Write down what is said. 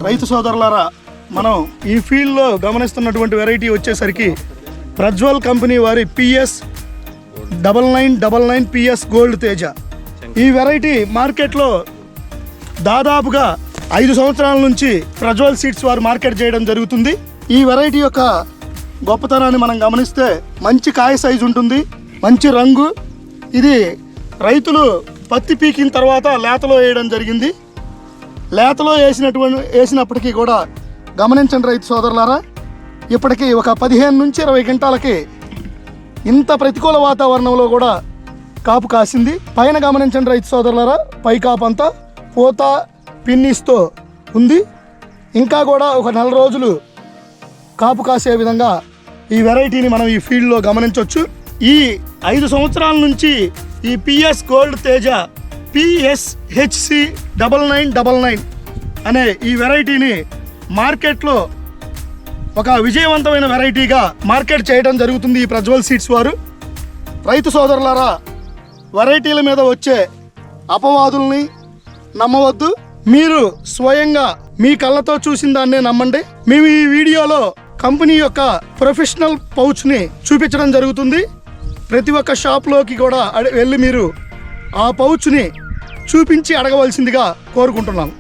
రైతు సోదరులారా, మనం ఈ ఫీల్డ్లో గమనిస్తున్నటువంటి వెరైటీ వచ్చేసరికి ప్రజ్వల్ కంపెనీ వారి PS 9999 PS గోల్డ్ తేజ. ఈ వెరైటీ మార్కెట్లో దాదాపుగా 5 సంవత్సరాల నుంచి ప్రజ్వల్ సీడ్స్ వారు మార్కెట్ చేయడం జరుగుతుంది. ఈ వెరైటీ యొక్క గొప్పతనాన్ని మనం గమనిస్తే మంచి కాయ సైజు ఉంటుంది, మంచి రంగు. ఇది రైతులు పత్తి పీకిన తర్వాత లేతలో వేయడం జరిగింది. లేతలో వేసినప్పటికీ కూడా గమనించండి రైతు సోదరులారా, ఇప్పటికీ ఒక 15 నుంచి 20 గంటలకి ఇంత ప్రతికూల వాతావరణంలో కూడా కాపు కాసింది. పైన గమనించండి రైతు సోదరులారా, పై కాపు అంతా పూత పిన్నిస్తో ఉంది. ఇంకా కూడా ఒక 4 రోజులు కాపు కాసే విధంగా ఈ వెరైటీని మనం ఈ ఫీల్డ్లో గమనించవచ్చు. ఈ 5 సంవత్సరాల నుంచి ఈ PS గోల్డ్ తేజ PSHC 9999 అనే ఈ వెరైటీని మార్కెట్లో ఒక విజయవంతమైన వెరైటీగా మార్కెట్ చేయడం జరుగుతుంది ఈ ప్రజ్వల్ సీడ్స్ వారు. రైతు సోదరులారా, వెరైటీల మీద వచ్చే అపవాదుల్ని నమ్మవద్దు. మీరు స్వయంగా మీ కళ్ళతో చూసిన దాన్నే నమ్మండి. మేము ఈ వీడియోలో కంపెనీ యొక్క ప్రొఫెషనల్ పౌచ్ని చూపించడం జరుగుతుంది. ప్రతి ఒక్క షాప్లోకి కూడా వెళ్ళి మీరు ఆ పౌచ్ని చూపించి అడగవలసిందిగా కోరుకుంటున్నాం.